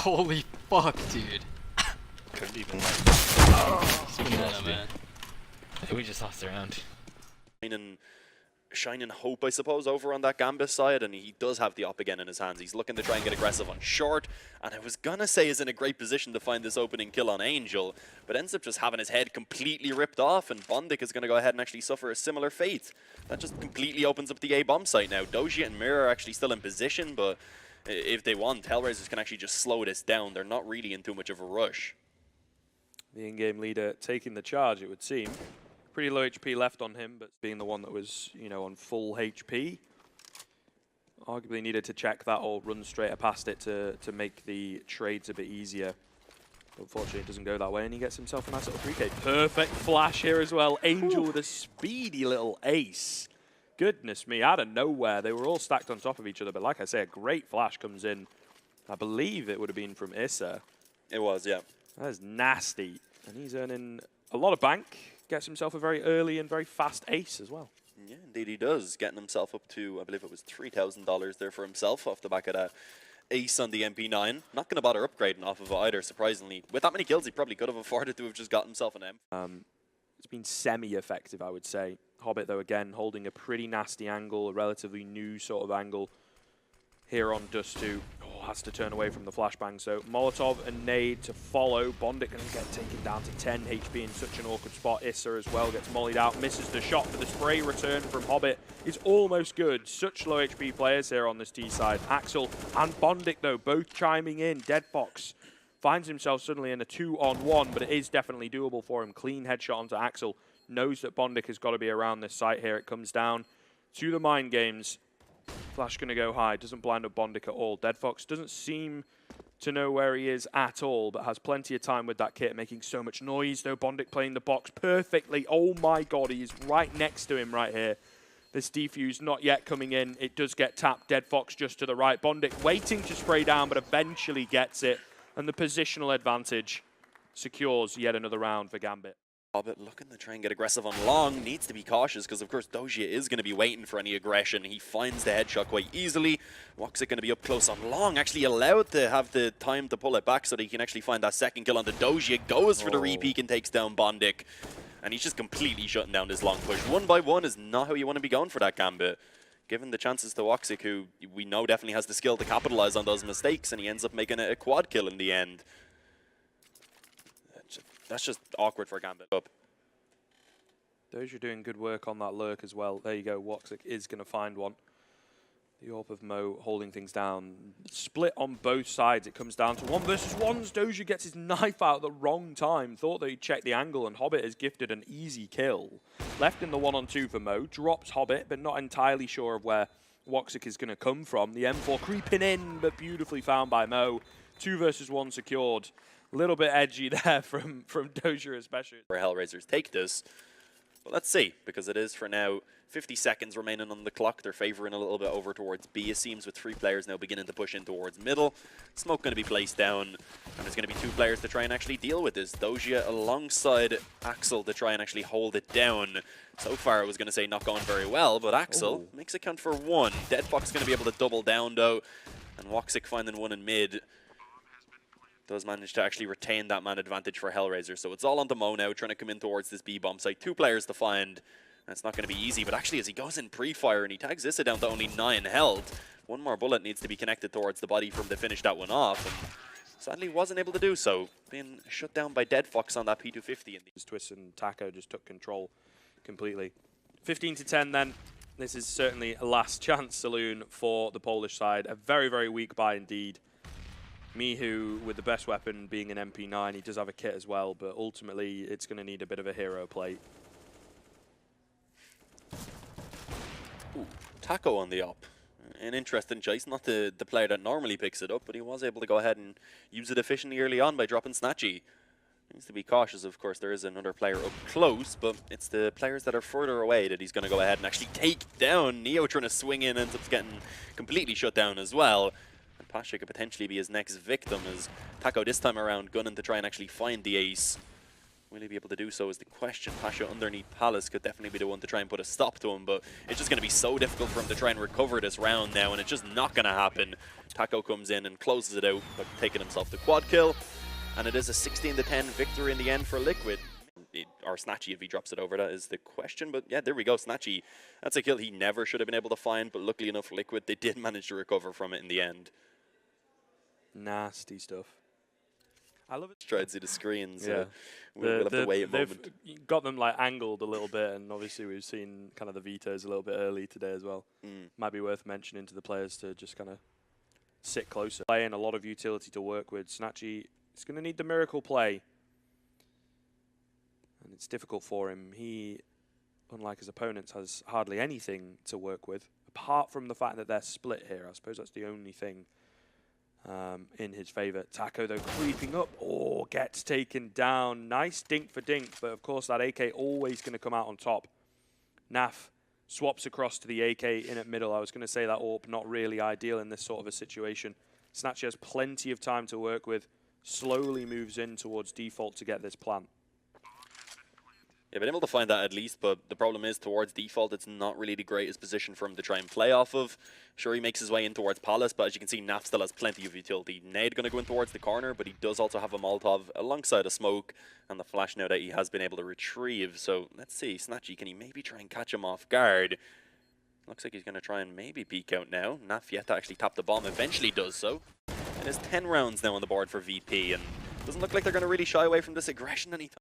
Holy fuck, dude. Couldn't even like. Oh, man. We just lost the round. Shining hope, I suppose, over on that Gambit side, and he does have the op again in his hands. He's looking to try and get aggressive on short, and I was gonna say is in a great position to find this opening kill on Angel, but ends up just having his head completely ripped off, and Bondik is gonna go ahead and actually suffer a similar fate. That just completely opens up the A bomb site now. Doji and Mirror are actually still in position, but if they want, Hellraisers can actually just slow this down. They're not really in too much of a rush. The in-game leader taking the charge, it would seem. Pretty low HP left on him, but being the one that was, you know, on full HP, arguably needed to check that or run straight past it to make the trades a bit easier. Unfortunately, it doesn't go that way, and he gets himself a nice little 3K. Perfect flash here as well. Angel with a speedy little ace. Goodness me, out of nowhere. They were all stacked on top of each other, but like I say, a great flash comes in. I believe it would have been from Issa. It was, yeah. That is nasty. And he's earning a lot of bank. Gets himself a very early and very fast ace as well. Yeah, indeed he does. Getting himself up to, I believe it was $3,000 there for himself off the back of that ace on the MP9. Not going to bother upgrading off of it either, surprisingly. With that many kills, he probably could have afforded to have just got himself an M. It's been semi-effective, I would say. Hobbit, though, again, holding a pretty nasty angle, a relatively new sort of angle here on Dust 2. Has to turn away from the flashbang. So Molotov and Nade to follow. Bondik going to get taken down to 10 HP in such an awkward spot. Issa as well gets mollied out, misses the shot, but the spray return from Hobbit is almost good. Such low HP players here on this T side. Axel and Bondik, though, both chiming in. Deadfox finds himself suddenly in a 2-on-1, but it is definitely doable for him. Clean headshot onto Axel. Knows that Bondik has got to be around this site here. It comes down to the mind games. Flash going to go high, doesn't blind up Bondik at all. Deadfox doesn't seem to know where he is at all, but has plenty of time with that kit, making so much noise, though. Bondik playing the box perfectly. Oh my god, he is right next to him right here. This defuse not yet coming in. It does get tapped. Deadfox just to the right. Bondik waiting to spray down, but eventually gets it. And the positional advantage secures yet another round for Gambit. Hobbit looking to try and get aggressive on long, needs to be cautious because of course Doji is going to be waiting for any aggression. He finds the headshot quite easily. Woxic going to be up close on long, actually allowed to have the time to pull it back so that he can actually find that second kill on the Doji. Goes for the repeat and takes down Bondik. And he's just completely shutting down this long push. 1 by 1 is not how you want to be going for that Gambit. Given the chances to Woxic, who we know definitely has the skill to capitalize on those mistakes, and he ends up making a quad kill in the end. That's just awkward for Gambit. Doja doing good work on that lurk as well. There you go, Woxic is going to find one. The AWP of Mo holding things down. Split on both sides. It comes down to 1 versus 1. Doja gets his knife out at the wrong time. Thought that he'd check the angle, and Hobbit is gifted an easy kill. Left in the 1-on-2 for Mo. Drops Hobbit, but not entirely sure of where Woxic is going to come from. The M4 creeping in, but beautifully found by Mo. 2 versus 1 secured. A little bit edgy there from Doja especially. For Hellraisers take this. But let's see, because it is for now 50 seconds remaining on the clock. They're favoring a little bit over towards B, it seems, with 3 players now beginning to push in towards middle. Smoke going to be placed down, and there's going to be 2 players to try and actually deal with this. Doja alongside Axel to try and actually hold it down. So far, I was going to say not going very well, but Axel makes it count for 1. Deadfox going to be able to double down, though, and Woxic finding 1 in mid. Does manage to actually retain that man advantage for Hellraiser. So it's all on the Mo now, trying to come in towards this B bomb site. 2 players to find. That's not going to be easy, but actually as he goes in pre-fire and he tags Issa down to only 9 health, 1 more bullet needs to be connected towards the body for him to finish that one off. And sadly wasn't able to do so, being shut down by Deadfox on that P250. Twist and Taco just took control completely. 15 to 10 then. This is certainly a last chance saloon for the Polish side. A very, very weak buy indeed. Mihu with the best weapon being an MP9. He does have a kit as well, but ultimately it's going to need a bit of a hero plate. Ooh, Taco on the op. An interesting choice. Not the player that normally picks it up, but he was able to go ahead and use it efficiently early on by dropping Snatchy. Needs to be cautious, of course. There is another player up close, but it's the players that are further away that he's going to go ahead and actually take down. Neo trying to swing in, ends up getting completely shut down as well. Pasha could potentially be his next victim, as Taco this time around gunning to try and actually find the ace Will he be able to do so is the question. Pasha underneath Palace could definitely be the one to try and put a stop to him, but it's just going to be so difficult for him to try and recover this round now, and it's just not going to happen. Taco comes in and closes it out, but taking himself the quad kill, and it is a 16-10 victory in the end for Liquid. Or Snatchy, if he drops it over, that is the question. But yeah, there we go. Snatchy, that's a kill he never should have been able to find, but luckily enough, Liquid, they did manage to recover from it in the end. Nasty stuff. I love it. Tried to see the screens. Yeah. We'll have to wait a moment. They've got them like angled a little bit, and obviously we've seen kind of the vetoes a little bit early today as well. Might be worth mentioning to the players to just kind of sit closer. Playing a lot of utility to work with. Snatchy is going to need the miracle play. And it's difficult for him. He, unlike his opponents, has hardly anything to work with, apart from the fact that they're split here. I suppose that's the only thing in his favour. Taco, though, creeping up. Oh, gets taken down. Nice dink for dink, but of course that AK always going to come out on top. Naf swaps across to the AK in at middle. I was going to say that AWP not really ideal in this sort of a situation. Snatch has plenty of time to work with. Slowly moves in towards default to get this plant. Yeah, been able to find that at least, but the problem is towards default, it's not really the greatest position for him to try and play off of. Sure, he makes his way in towards Palace, but as you can see, Naf still has plenty of utility. Nade going to go in towards the corner, but he does also have a Molotov alongside a smoke and the flash now that he has been able to retrieve. So let's see, Snatchy, can he maybe try and catch him off guard? Looks like he's going to try and maybe peek out now. Naf yet to actually tap the bomb, eventually does so. It is 10 rounds now on the board for VP, and doesn't look like they're going to really shy away from this aggression anytime.